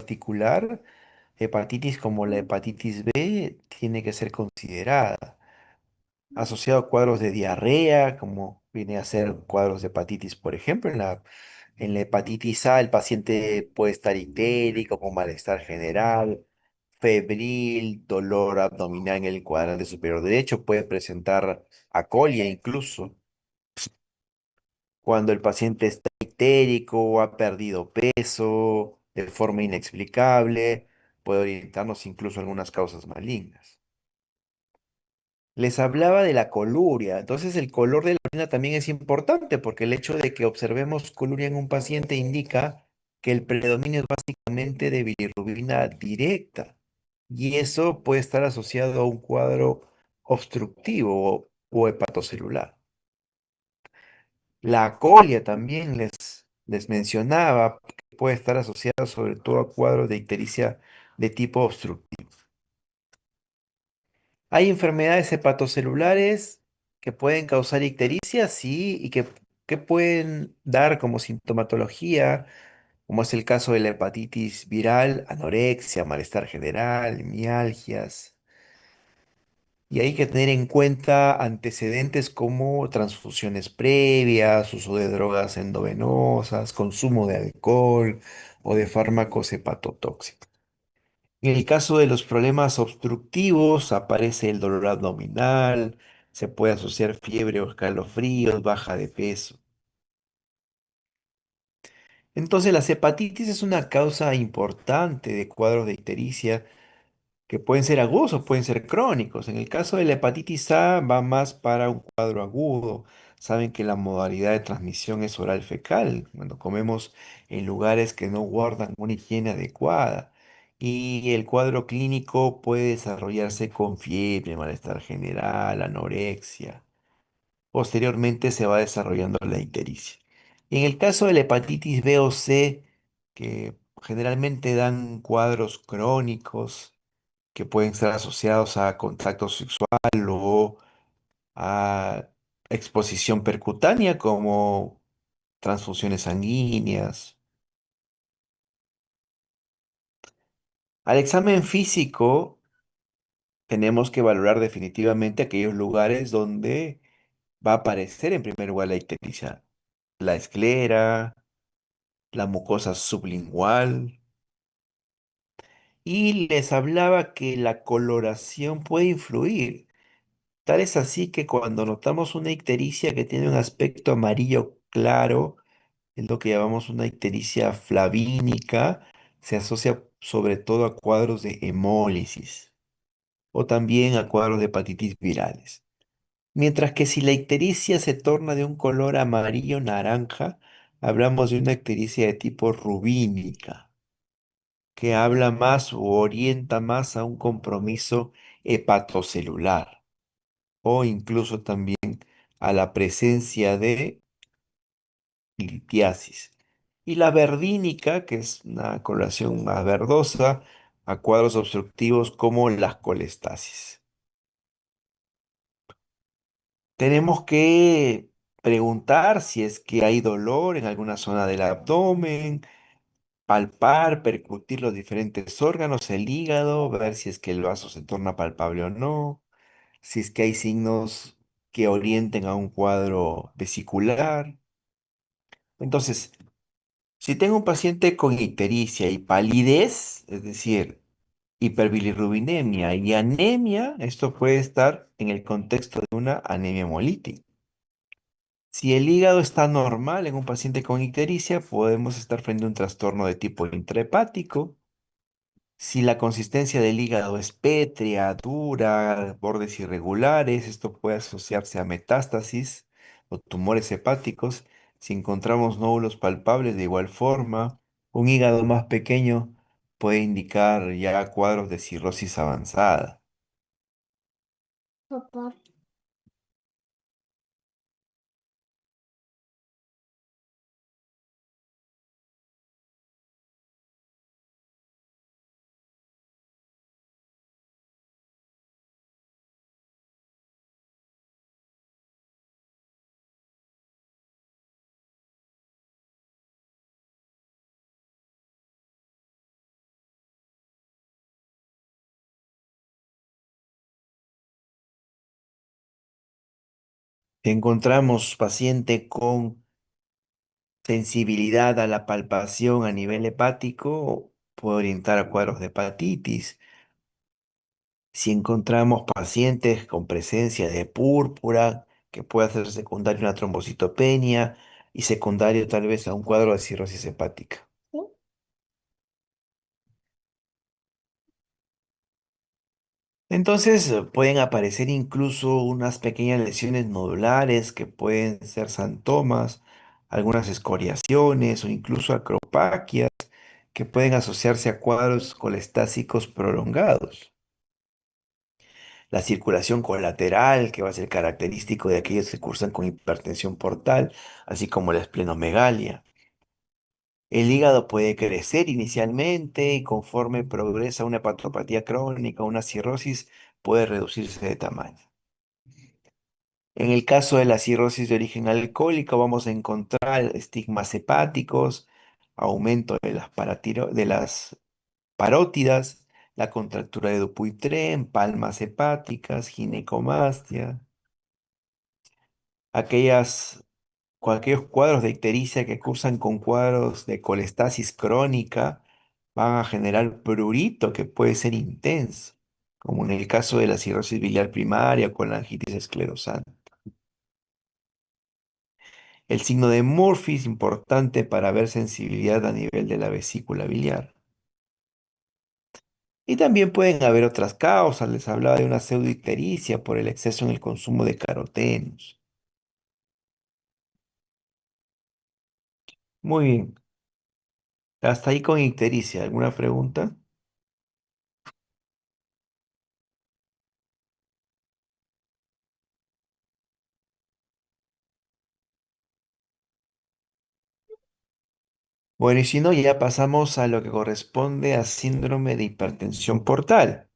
particular, hepatitis como la hepatitis B tiene que ser considerada. Asociado a cuadros de diarrea, como viene a ser cuadros de hepatitis, por ejemplo, en la hepatitis A el paciente puede estar ictérico, con malestar general, febril, dolor abdominal en el cuadrante superior derecho, puede presentar acolia incluso. Cuando el paciente está ictérico o ha perdido peso de forma inexplicable, puede orientarnos incluso a algunas causas malignas. Les hablaba de la coluria, entonces el color de la orina también es importante porque el hecho de que observemos coluria en un paciente indica que el predominio es básicamente de bilirrubina directa y eso puede estar asociado a un cuadro obstructivo o hepatocelular. La colia también les mencionaba que puede estar asociada sobre todo a cuadros de ictericia de tipo obstructivo. Hay enfermedades hepatocelulares que pueden causar ictericia, sí, y que pueden dar como sintomatología, como es el caso de la hepatitis viral, anorexia, malestar general, mialgias. Y hay que tener en cuenta antecedentes como transfusiones previas, uso de drogas endovenosas, consumo de alcohol o de fármacos hepatotóxicos. En el caso de los problemas obstructivos, aparece el dolor abdominal, se puede asociar fiebre o escalofríos, baja de peso. Entonces, la hepatitis es una causa importante de cuadros de ictericia que pueden ser agudos o pueden ser crónicos. En el caso de la hepatitis A va más para un cuadro agudo. Saben que la modalidad de transmisión es oral fecal, cuando comemos en lugares que no guardan una higiene adecuada. Y el cuadro clínico puede desarrollarse con fiebre, malestar general, anorexia. Posteriormente se va desarrollando la ictericia. En el caso de la hepatitis B o C, que generalmente dan cuadros crónicos, que pueden estar asociados a contacto sexual o a exposición percutánea como transfusiones sanguíneas. Al examen físico tenemos que valorar definitivamente aquellos lugares donde va a aparecer en primer lugar la ictericia, la esclera, la mucosa sublingual. Y les hablaba que la coloración puede influir. Tal es así que cuando notamos una ictericia que tiene un aspecto amarillo claro, es lo que llamamos una ictericia flavínica, se asocia sobre todo a cuadros de hemólisis o también a cuadros de hepatitis virales. Mientras que si la ictericia se torna de un color amarillo naranja, hablamos de una ictericia de tipo rubínica, que habla más o orienta más a un compromiso hepatocelular o incluso también a la presencia de litiasis. Y la verdínica, que es una coloración más verdosa, a cuadros obstructivos como las colestasis. Tenemos que preguntar si es que hay dolor en alguna zona del abdomen, palpar, percutir los diferentes órganos, el hígado, ver si es que el vaso se torna palpable o no, si es que hay signos que orienten a un cuadro vesicular. Entonces, si tengo un paciente con ictericia y palidez, es decir, hiperbilirrubinemia y anemia, esto puede estar en el contexto de una anemia hemolítica. Si el hígado está normal en un paciente con ictericia, podemos estar frente a un trastorno de tipo intrahepático. Si la consistencia del hígado es pétrea, dura, bordes irregulares, esto puede asociarse a metástasis o tumores hepáticos. Si encontramos nódulos palpables de igual forma, un hígado más pequeño puede indicar ya cuadros de cirrosis avanzada. Si encontramos paciente con sensibilidad a la palpación a nivel hepático, puede orientar a cuadros de hepatitis. Si encontramos pacientes con presencia de púrpura, que puede ser secundario a una trombocitopenia y secundario tal vez a un cuadro de cirrosis hepática. Entonces pueden aparecer incluso unas pequeñas lesiones nodulares que pueden ser santomas, algunas escoriaciones o incluso acropaquias que pueden asociarse a cuadros colestásicos prolongados. La circulación colateral, que va a ser característico de aquellos que cursan con hipertensión portal, así como la esplenomegalia. El hígado puede crecer inicialmente y conforme progresa una hepatopatía crónica, una cirrosis, puede reducirse de tamaño. En el caso de la cirrosis de origen alcohólico, vamos a encontrar estigmas hepáticos, aumento de de las parótidas, la contractura de Dupuytren, palmas hepáticas, ginecomastia, aquellas, aquellos cuadros de ictericia que cursan con cuadros de colestasis crónica van a generar prurito que puede ser intenso, como en el caso de la cirrosis biliar primaria con la angitis esclerosante. El signo de Murphy es importante para ver sensibilidad a nivel de la vesícula biliar. Y también pueden haber otras causas. Les hablaba de una pseudoictericia por el exceso en el consumo de carotenos. Muy bien. Hasta ahí con ictericia. ¿Alguna pregunta? Bueno, y si no, ya pasamos a lo que corresponde a síndrome de hipertensión portal.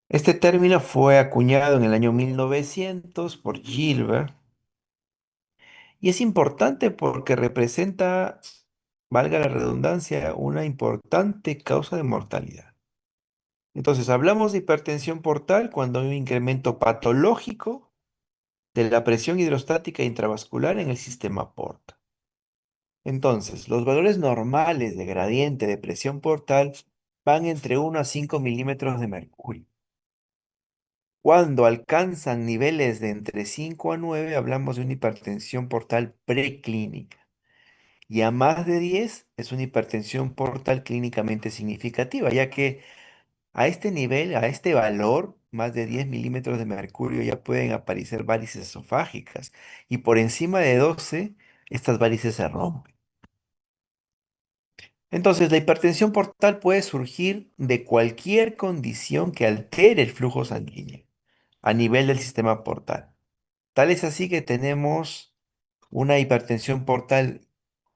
Este término fue acuñado en el año 1900 por Gilbert y es importante porque representa, valga la redundancia, una importante causa de mortalidad. Entonces, hablamos de hipertensión portal cuando hay un incremento patológico de la presión hidrostática intravascular en el sistema portal. Entonces, los valores normales de gradiente de presión portal van entre 1 a 5 milímetros de mercurio. Cuando alcanzan niveles de entre 5 a 9, hablamos de una hipertensión portal preclínica. Y a más de 10 es una hipertensión portal clínicamente significativa, ya que a este nivel, a este valor, más de 10 milímetros de mercurio, ya pueden aparecer varices esofágicas. Y por encima de 12, estas varices se rompen. Entonces, la hipertensión portal puede surgir de cualquier condición que altere el flujo sanguíneo a nivel del sistema portal. Tal es así que tenemos una hipertensión portal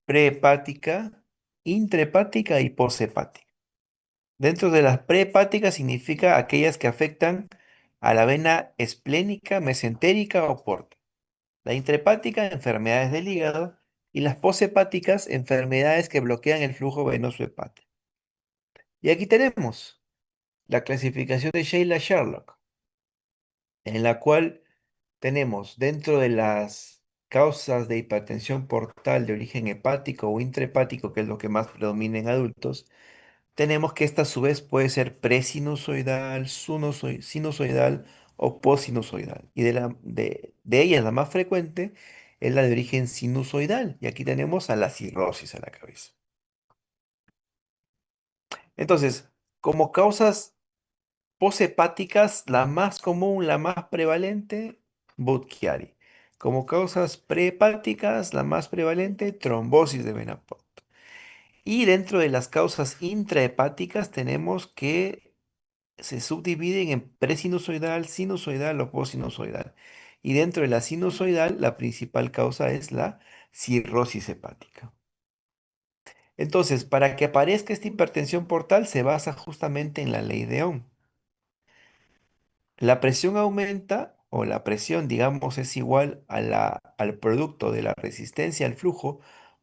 prehepática, intrahepática y poshepática. Dentro de las prehepáticas significa aquellas que afectan a la vena esplénica, mesentérica o porta. La intrahepática, enfermedades del hígado. Y las poshepáticas, enfermedades que bloquean el flujo venoso hepático. Y aquí tenemos la clasificación de Sheila Sherlock, en la cual tenemos dentro de las causas de hipertensión portal de origen hepático o intrahepático, que es lo que más predomina en adultos, tenemos que esta a su vez puede ser presinusoidal, sinusoidal o posinusoidal. Y de ellas la más frecuente es la de origen sinusoidal. Y aquí tenemos a la cirrosis a la cabeza. Entonces, como causas poshepáticas, la más común, la más prevalente, Budd-Chiari. Como causas prehepáticas, la más prevalente, trombosis de vena porta. Y dentro de las causas intrahepáticas tenemos que se subdividen en presinusoidal, sinusoidal o posinusoidal. Y dentro de la sinusoidal, la principal causa es la cirrosis hepática. Entonces, para que aparezca esta hipertensión portal, se basa justamente en la ley de Ohm. La presión aumenta, o la presión, digamos, es igual a al producto de la resistencia al flujo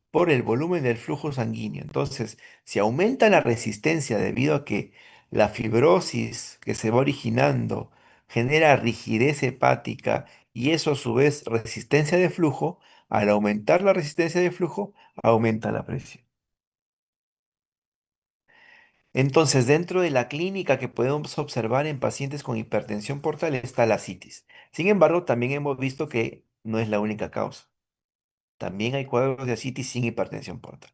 por el volumen del flujo sanguíneo. Entonces, si aumenta la resistencia debido a que la fibrosis que se va originando genera rigidez hepática y eso a su vez resistencia de flujo. Al aumentar la resistencia de flujo, aumenta la presión. Entonces, dentro de la clínica que podemos observar en pacientes con hipertensión portal está la ascitis. Sin embargo, también hemos visto que no es la única causa. También hay cuadros de ascitis sin hipertensión portal.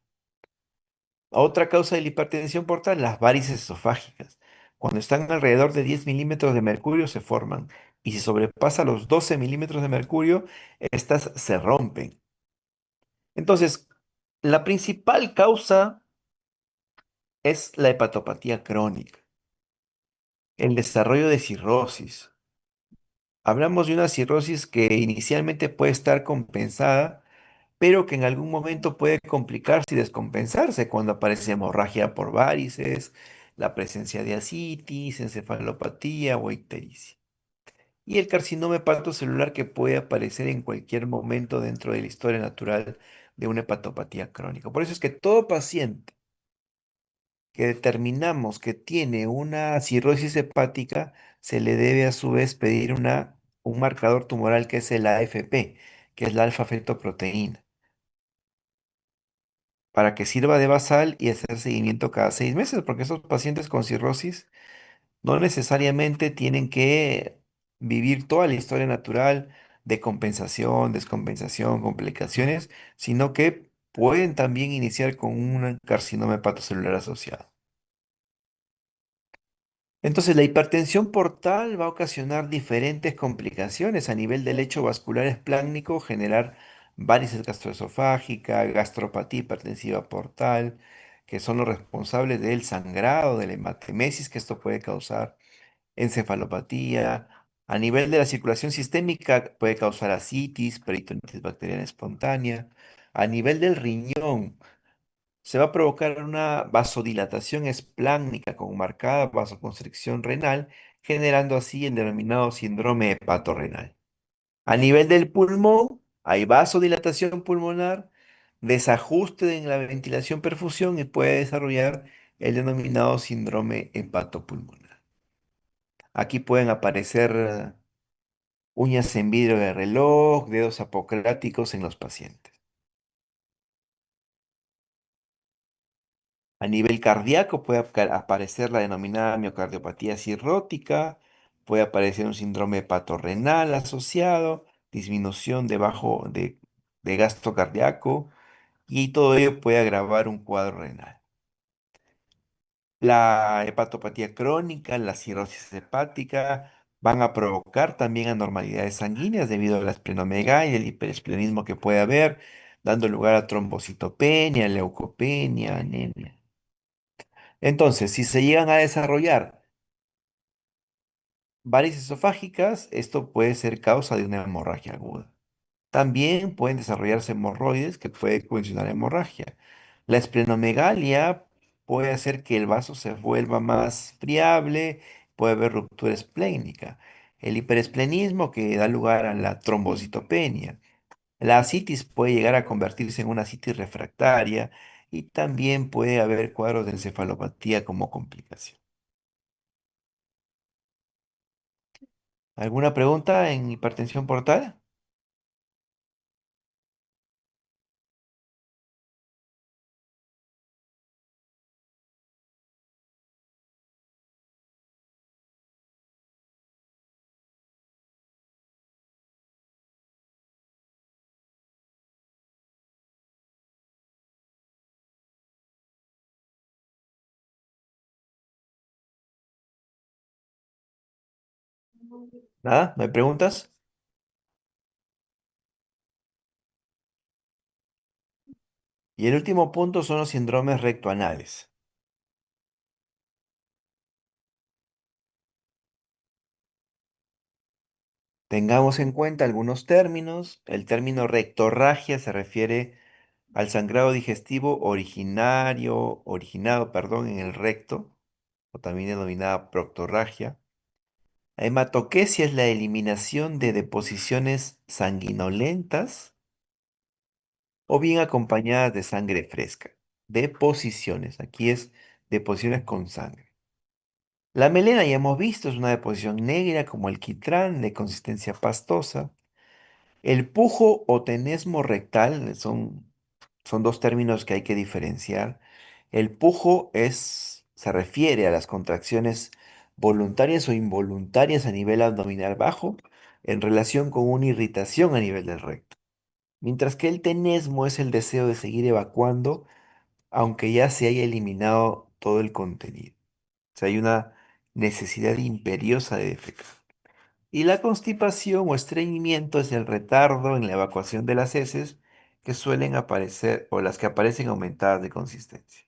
Otra causa de la hipertensión portal, las varices esofágicas. Cuando están alrededor de 10 milímetros de mercurio se forman y si sobrepasa los 12 milímetros de mercurio, estas se rompen. Entonces, la principal causa es la hepatopatía crónica, el desarrollo de cirrosis. Hablamos de una cirrosis que inicialmente puede estar compensada, pero que en algún momento puede complicarse y descompensarse cuando aparece hemorragia por varices, la presencia de ascitis, encefalopatía o ictericia. Y el carcinoma hepatocelular que puede aparecer en cualquier momento dentro de la historia natural de una hepatopatía crónica. Por eso es que todo paciente que determinamos que tiene una cirrosis hepática, se le debe a su vez pedir un marcador tumoral que es el AFP, que es la alfa-fetoproteína, para que sirva de basal y hacer seguimiento cada 6 meses, porque esos pacientes con cirrosis no necesariamente tienen que vivir toda la historia natural de compensación, descompensación, complicaciones, sino que pueden también iniciar con un carcinoma hepatocelular asociado. Entonces, la hipertensión portal va a ocasionar diferentes complicaciones a nivel del lecho vascular espláncnico, generar varices gastroesofágica, gastropatía hipertensiva portal, que son los responsables del sangrado, de la hematemesis que esto puede causar, encefalopatía. A nivel de la circulación sistémica puede causar ascitis, peritonitis bacteriana espontánea. A nivel del riñón, se va a provocar una vasodilatación espláncnica con marcada vasoconstricción renal, generando así el denominado síndrome hepatorrenal. A nivel del pulmón, hay vasodilatación pulmonar, desajuste en la ventilación-perfusión y puede desarrollar el denominado síndrome hepatopulmonar. Aquí pueden aparecer uñas en vidrio de reloj, dedos apocráticos en los pacientes. A nivel cardíaco puede aparecer la denominada miocardiopatía cirrótica, puede aparecer un síndrome hepatorrenal asociado, disminución de gasto cardíaco y todo ello puede agravar un cuadro renal. La hepatopatía crónica, la cirrosis hepática van a provocar también anormalidades sanguíneas debido a la esplenomegalia y el hiperesplenismo que puede haber, dando lugar a trombocitopenia, leucopenia, anemia. Entonces, si se llegan a desarrollar varices esofágicas, esto puede ser causa de una hemorragia aguda. También pueden desarrollarse hemorroides que puede condicionar hemorragia. La esplenomegalia puede hacer que el vaso se vuelva más friable, puede haber ruptura esplénica. El hiperesplenismo que da lugar a la trombocitopenia. La asitis puede llegar a convertirse en una asitis refractaria y también puede haber cuadros de encefalopatía como complicación. ¿Alguna pregunta en hipertensión portal? ¿Nada? ¿Me preguntas? Y el último punto son los síndromes rectoanales. Tengamos en cuenta algunos términos. El término rectorragia se refiere al sangrado digestivo originado, en el recto, o también denominada proctorragia. La hematoquesia es la eliminación de deposiciones sanguinolentas o bien acompañadas de sangre fresca. Deposiciones, aquí es deposiciones con sangre. La melena ya hemos visto, es una deposición negra como alquitrán de consistencia pastosa. El pujo o tenesmo rectal son dos términos que hay que diferenciar. El pujo se refiere a las contracciones voluntarias o involuntarias a nivel abdominal bajo en relación con una irritación a nivel del recto. Mientras que el tenesmo es el deseo de seguir evacuando aunque ya se haya eliminado todo el contenido. O sea, hay una necesidad imperiosa de defecar. Y la constipación o estreñimiento es el retardo en la evacuación de las heces que suelen aparecer o las que aparecen aumentadas de consistencia.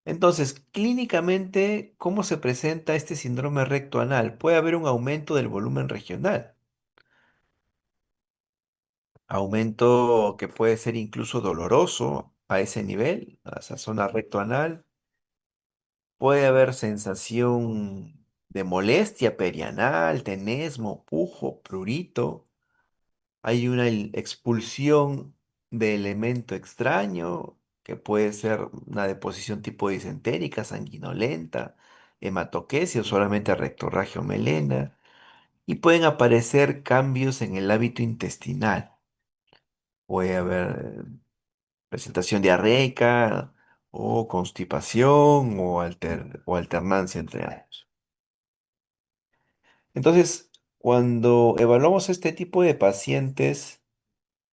Entonces, clínicamente, ¿cómo se presenta este síndrome recto anal? Puede haber un aumento del volumen regional, aumento que puede ser incluso doloroso a ese nivel, a esa zona recto anal. Puede haber sensación de molestia perianal, tenesmo, pujo, prurito. Hay una expulsión de elemento extraño, que puede ser una deposición tipo disentérica, sanguinolenta, hematoquesia o solamente rectorragia o melena. Y pueden aparecer cambios en el hábito intestinal. Puede haber presentación diarreica o constipación o alternancia entre ambos. Entonces, cuando evaluamos este tipo de pacientes,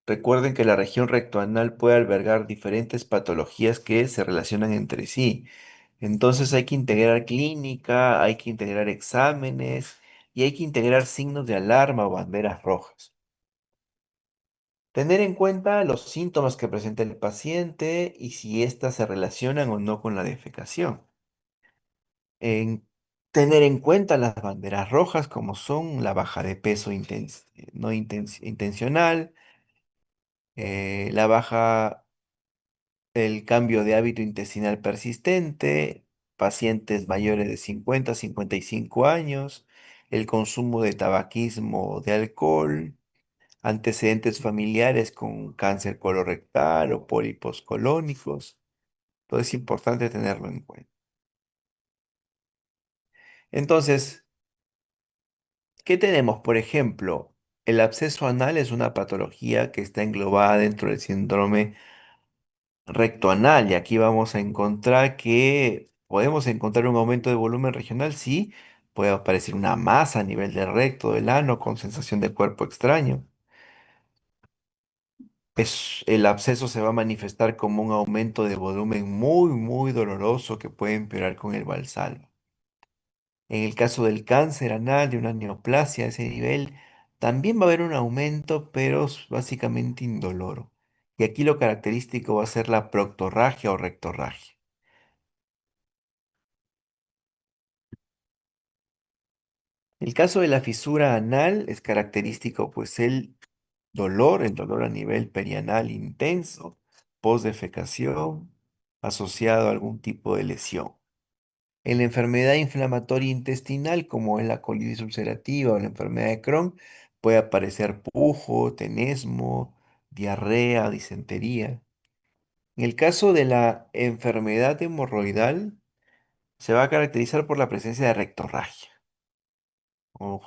recuerden que la región rectoanal puede albergar diferentes patologías que se relacionan entre sí. Entonces hay que integrar clínica, hay que integrar exámenes y hay que integrar signos de alarma o banderas rojas. Tener en cuenta los síntomas que presenta el paciente y si éstas se relacionan o no con la defecación. En tener en cuenta las banderas rojas como son la baja de peso no intencional, la baja, el cambio de hábito intestinal persistente, pacientes mayores de 50 a 55 años, el consumo de tabaquismo o de alcohol, antecedentes familiares con cáncer colorectal o pólipos colónicos. Todo es importante tenerlo en cuenta. Entonces, ¿qué tenemos? Por ejemplo, el absceso anal es una patología que está englobada dentro del síndrome recto anal y aquí vamos a encontrar que podemos encontrar un aumento de volumen regional, sí, puede aparecer una masa a nivel del recto, del ano, con sensación de cuerpo extraño. El absceso se va a manifestar como un aumento de volumen muy, muy doloroso que puede empeorar con el valsalva. En el caso del cáncer anal, de una neoplasia a ese nivel, también va a haber un aumento, pero es básicamente indoloro. Y aquí lo característico va a ser la proctorragia o rectorragia. El caso de la fisura anal es característico, pues el dolor a nivel perianal intenso, post-defecación, asociado a algún tipo de lesión. En la enfermedad inflamatoria intestinal, como es la colitis ulcerativa o la enfermedad de Crohn, puede aparecer pujo, tenesmo, diarrea, disentería. En el caso de la enfermedad hemorroidal, se va a caracterizar por la presencia de rectorragia.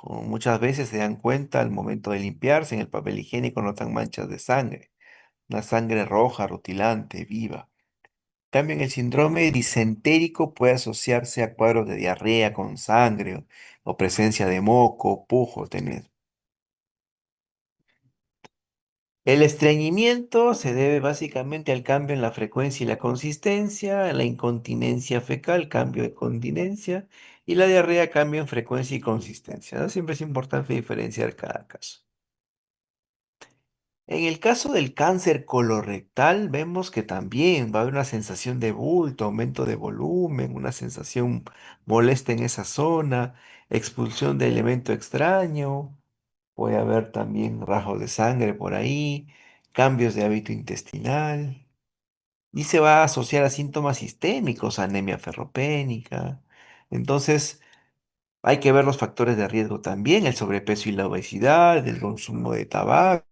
Muchas veces se dan cuenta al momento de limpiarse, en el papel higiénico notan manchas de sangre, una sangre roja, rutilante, viva. También el síndrome disentérico puede asociarse a cuadros de diarrea con sangre o presencia de moco, pujo, tener. El estreñimiento se debe básicamente al cambio en la frecuencia y la consistencia, la incontinencia fecal, cambio de continencia, y la diarrea, cambio en frecuencia y consistencia, ¿no? Siempre es importante diferenciar cada caso. En el caso del cáncer colorectal, vemos que también va a haber una sensación de bulto, aumento de volumen, una sensación molesta en esa zona, expulsión de elemento extraño, puede haber también rajos de sangre por ahí, cambios de hábito intestinal, y se va a asociar a síntomas sistémicos, anemia ferropénica. Entonces, hay que ver los factores de riesgo también, el sobrepeso y la obesidad, el consumo de tabaco,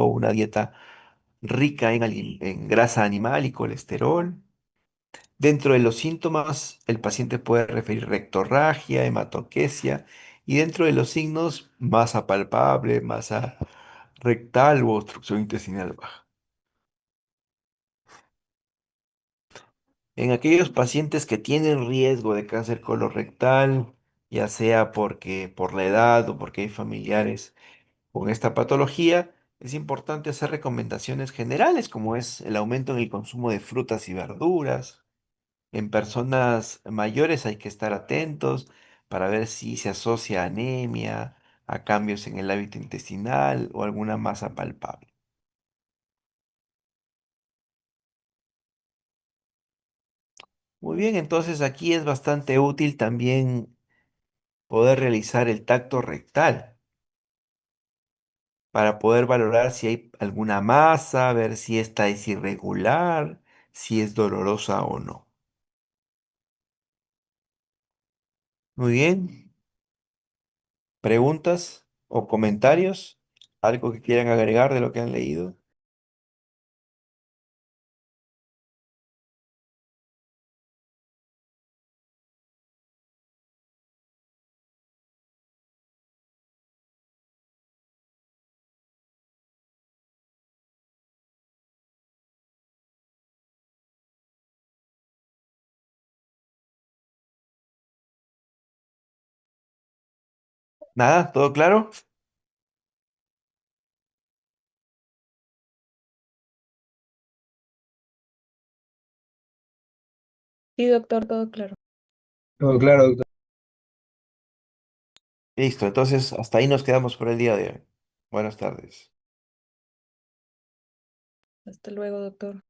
una dieta rica en grasa animal y colesterol. Dentro de los síntomas, el paciente puede referir rectorragia, hematoquesia Y dentro de los signos, masa palpable, masa rectal u obstrucción intestinal baja. En aquellos pacientes que tienen riesgo de cáncer colorectal, ya sea porque por la edad o porque hay familiares con esta patología, es importante hacer recomendaciones generales, como es el aumento en el consumo de frutas y verduras. En personas mayores hay que estar atentos para ver si se asocia a anemia, a cambios en el hábito intestinal o alguna masa palpable. Muy bien, entonces aquí es bastante útil también poder realizar el tacto rectal para poder valorar si hay alguna masa, ver si esta es irregular, si es dolorosa o no. Muy bien, ¿preguntas o comentarios? ¿Algo que quieran agregar de lo que han leído? ¿Nada? ¿Todo claro? Sí, doctor, todo claro. Todo claro, doctor. Listo, entonces hasta ahí nos quedamos por el día de hoy. Buenas tardes. Hasta luego, doctor.